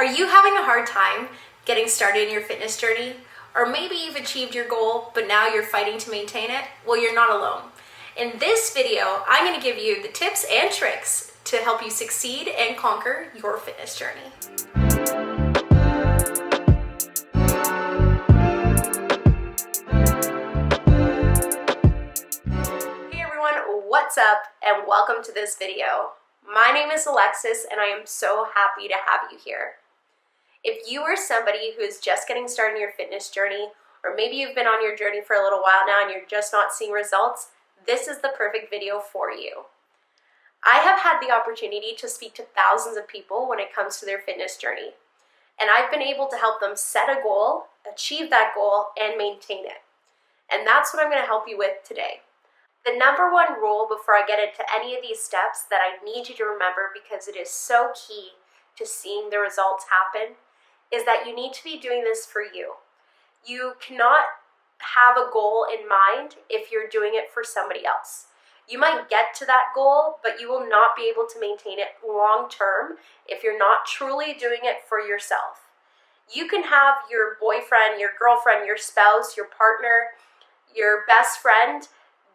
Are you having a hard time getting started in your fitness journey? Or maybe you've achieved your goal, but now you're fighting to maintain it? Well, you're not alone. In this video, I'm going to give you the tips and tricks to help you succeed and conquer your fitness journey. Hey everyone, what's up and welcome to this video. My name is Alexis and I am so happy to have you here. If you are somebody who is just getting started in your fitness journey, or maybe you've been on your journey for a little while now and you're just not seeing results, this is the perfect video for you. I have had the opportunity to speak to thousands of people when it comes to their fitness journey, and I've been able to help them set a goal, achieve that goal, and maintain it. And that's what I'm going to help you with today. The number one rule before I get into any of these steps that I need you to remember, because it is so key to seeing the results happen, is that you need to be doing this for you. You cannot have a goal in mind if you're doing it for somebody else. You might get to that goal, but you will not be able to maintain it long term if you're not truly doing it for yourself. You can have your boyfriend, your girlfriend, your spouse, your partner, your best friend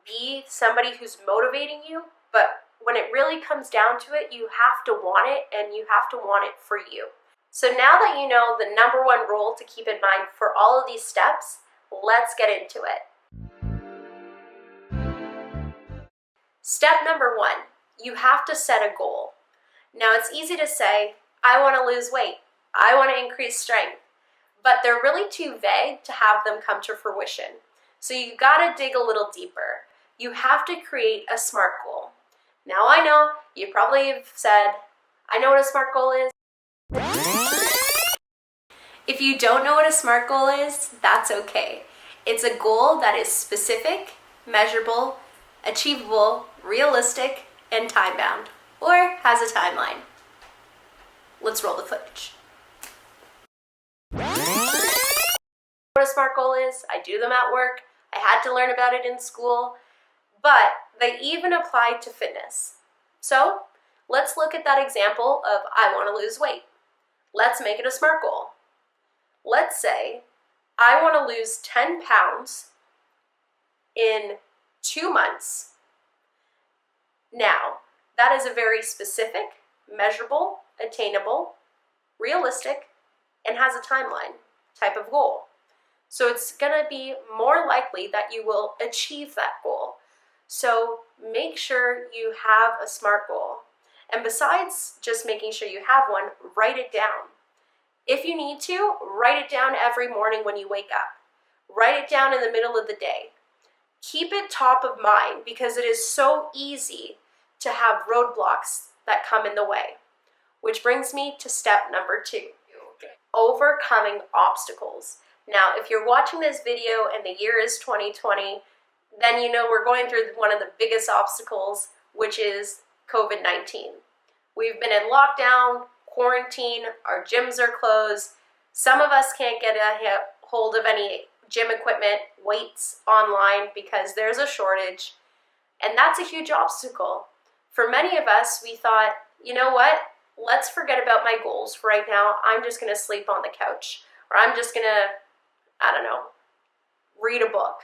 be somebody who's motivating you, but when it really comes down to it, you have to want it, and you have to want it for you. So now that you know the number one rule to keep in mind for all of these steps, let's get into it. Step number one, you have to set a goal. Now it's easy to say, I want to lose weight, I want to increase strength, but they're really too vague to have them come to fruition. So you gotta dig a little deeper. You have to create a SMART goal. Now I know, you probably have said, I know what a SMART goal is. If you don't know what a SMART goal is, that's okay. It's a goal that is specific, measurable, achievable, realistic, and time-bound, or has a timeline. Let's roll the footage. What a SMART goal is, I do them at work, I had to learn about it in school, but they even apply to fitness. So let's look at that example of I want to lose weight. Let's make it a SMART goal. Let's say I want to lose 10 pounds in 2 months. Now, that is a very specific, measurable, attainable, realistic, and has a timeline type of goal. So it's going to be more likely that you will achieve that goal. So make sure you have a SMART goal. And besides just making sure you have one, write it down. If you need to, write it down every morning when you wake up. Write it down in the middle of the day. Keep it top of mind because it is so easy to have roadblocks that come in the way. Which brings me to step number 2, overcoming obstacles. Now, if you're watching this video and the year is 2020, then you know we're going through one of the biggest obstacles, which is COVID-19. We've been in lockdown, quarantine, our gyms are closed. Some of us can't get a hold of any gym equipment, weights online because there's a shortage. And that's a huge obstacle. For many of us, we thought, you know what? Let's forget about my goals for right now. I'm just going to sleep on the couch. Or I'm just going to, I don't know, read a book.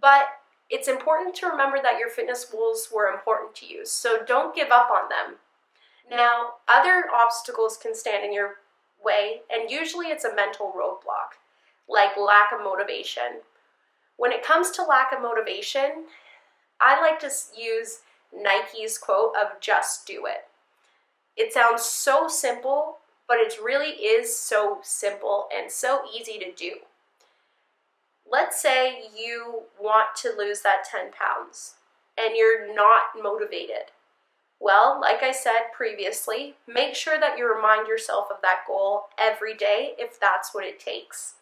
But it's important to remember that your fitness goals were important to you. So don't give up on them. Now, other obstacles can stand in your way, and usually it's a mental roadblock, like lack of motivation. When it comes to lack of motivation, I like to use Nike's quote of just do it. It sounds so simple, but it really is so simple and so easy to do. Let's say you want to lose that 10 pounds and you're not motivated. Well, like I said previously, make sure that you remind yourself of that goal every day if that's what it takes.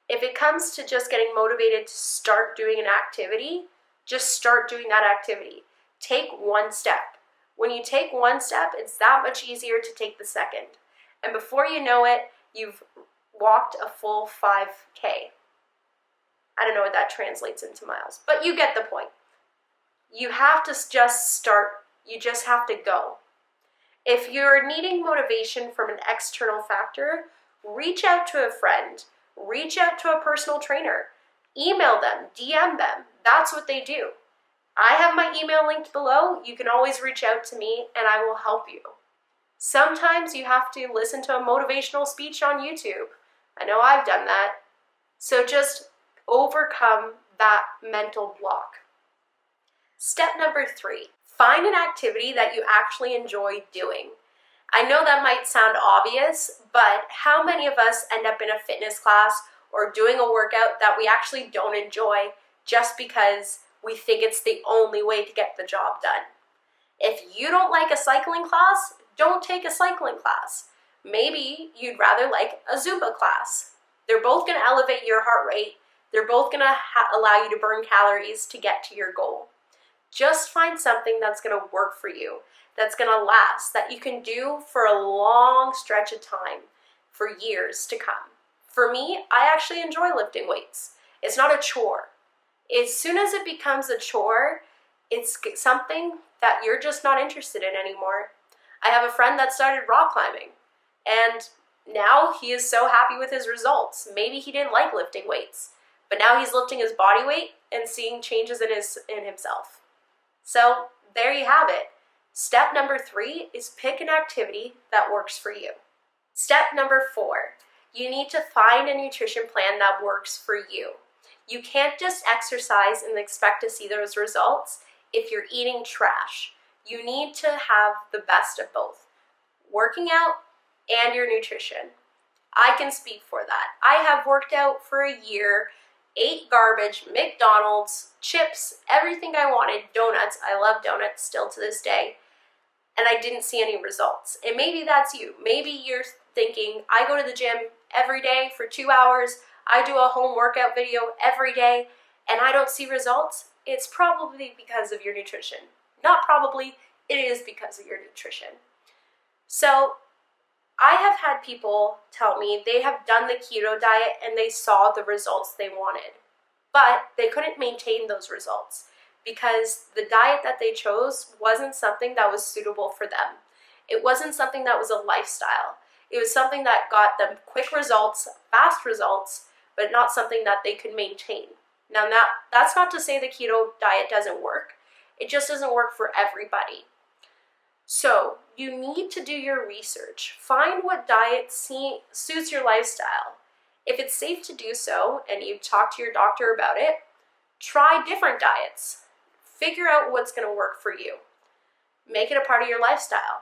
If it comes to just getting motivated to start doing an activity, just start doing that activity. Take one step. When you take one step, it's that much easier to take the second. And before you know it, you've walked a full 5K. I don't know what that translates into miles, but you get the point. You have to just start. You just have to go. If you're needing motivation from an external factor, reach out to a friend, reach out to a personal trainer, email them, DM them. That's what they do. I have my email linked below. You can always reach out to me and I will help you. Sometimes you have to listen to a motivational speech on YouTube. I know I've done that. So just overcome that mental block. Step number 3, find an activity that you actually enjoy doing. I know that might sound obvious, but how many of us end up in a fitness class or doing a workout that we actually don't enjoy just because we think it's the only way to get the job done? If you don't like a cycling class, don't take a cycling class. Maybe you'd rather like a Zumba class. They're both going to elevate your heart rate. They're both going to allow you to burn calories to get to your goal. Just find something that's going to work for you, that's going to last, that you can do for a long stretch of time, for years to come. For me, I actually enjoy lifting weights. It's not a chore. As soon as it becomes a chore, it's something that you're just not interested in anymore. I have a friend that started rock climbing, and now he is so happy with his results. Maybe he didn't like lifting weights, but now he's lifting his body weight and seeing changes in himself. So there you have it. Step number 3 is pick an activity that works for you. Step number 4, you need to find a nutrition plan that works for you. You can't just exercise and expect to see those results if you're eating trash. You need to have the best of both, working out and your nutrition. I can speak for that. I have worked out for a year, ate garbage, McDonald's, chips, everything I wanted, donuts. I love donuts still to this day. And I didn't see any results. And maybe that's you. Maybe you're thinking, I go to the gym every day for 2 hours. I do a home workout video every day and I don't see results. It's probably because of your nutrition. Not probably, it is because of your nutrition. So I have had people tell me they have done the keto diet and they saw the results they wanted, but they couldn't maintain those results because the diet that they chose wasn't something that was suitable for them. It wasn't something that was a lifestyle. It was something that got them quick results, fast results, but not something that they could maintain. Now, that's not to say the keto diet doesn't work. It just doesn't work for everybody. So you need to do your research. Find what diet suits your lifestyle. If it's safe to do so and you talk to your doctor about it, try different diets. Figure out what's going to work for you. Make it a part of your lifestyle.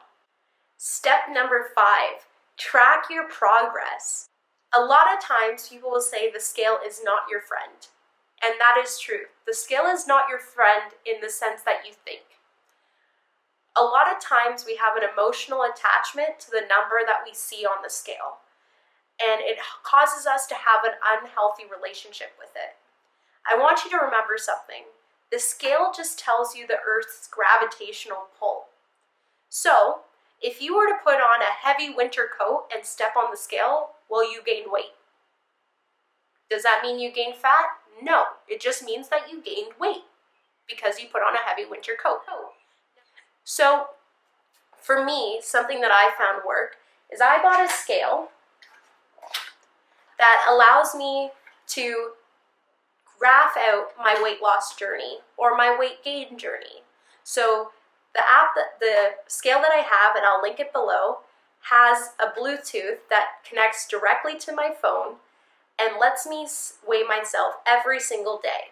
Step number 5, track your progress. A lot of times people will say the scale is not your friend. And that is true. The scale is not your friend in the sense that you think. A lot of times we have an emotional attachment to the number that we see on the scale. And it causes us to have an unhealthy relationship with it. I want you to remember something. The scale just tells you the Earth's gravitational pull. So, if you were to put on a heavy winter coat and step on the scale, well, you gained weight. Does that mean you gained fat? No, it just means that you gained weight because you put on a heavy winter coat. So, for me, something that I found work is I bought a scale that allows me to graph out my weight loss journey or my weight gain journey. So the scale that I have, and I'll link it below, has a Bluetooth that connects directly to my phone and lets me weigh myself every single day.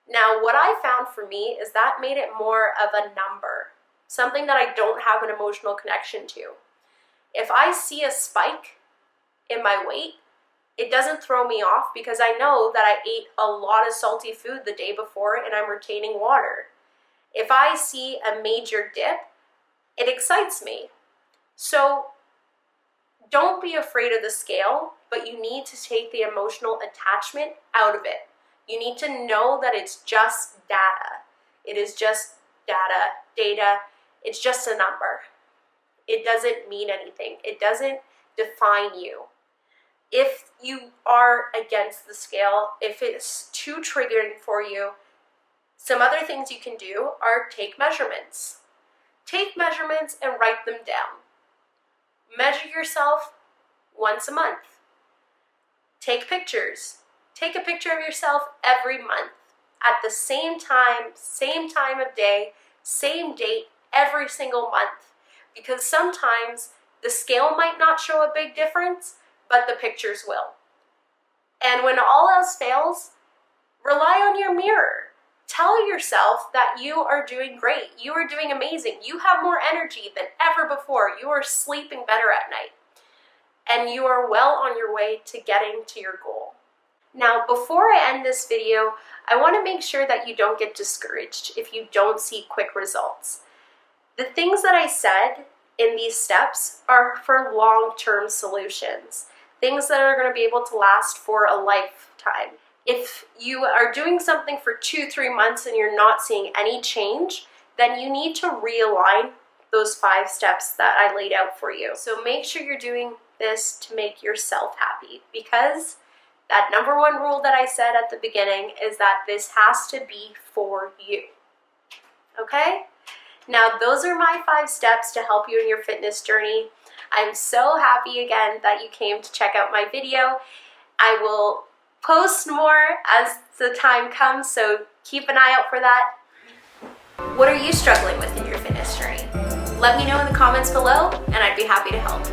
Now, what I found for me is that made it more of a number, something that I don't have an emotional connection to. If I see a spike in my weight, it doesn't throw me off because I know that I ate a lot of salty food the day before and I'm retaining water. If I see a major dip, it excites me. So don't be afraid of the scale, but you need to take the emotional attachment out of it. You need to know that it's just data. It is just data. It's just a number. It doesn't mean anything. It doesn't define you. If you are against the scale, if it's too triggering for you, some other things you can do are take measurements. Take measurements and write them down. Measure yourself once a month. Take pictures. Take a picture of yourself every month at the same time of day, same date, every single month. Because sometimes the scale might not show a big difference, but the pictures will. And when all else fails, rely on your mirror. Tell yourself that you are doing great. You are doing amazing. You have more energy than ever before. You are sleeping better at night. And you are well on your way to getting to your goal. Now, before I end this video, I want to make sure that you don't get discouraged if you don't see quick results. The things that I said in these steps are for long-term solutions, things that are going to be able to last for a lifetime. If you are doing something for 2-3 months and you're not seeing any change, then you need to realign those 5 steps that I laid out for you. So make sure you're doing this to make yourself happy, because that number 1 rule that I said at the beginning is that this has to be for you. Okay? Now, those are my 5 steps to help you in your fitness journey. I'm so happy again that you came to check out my video. I will post more as the time comes, so keep an eye out for that. What are you struggling with in your fitness journey? Let me know in the comments below, and I'd be happy to help.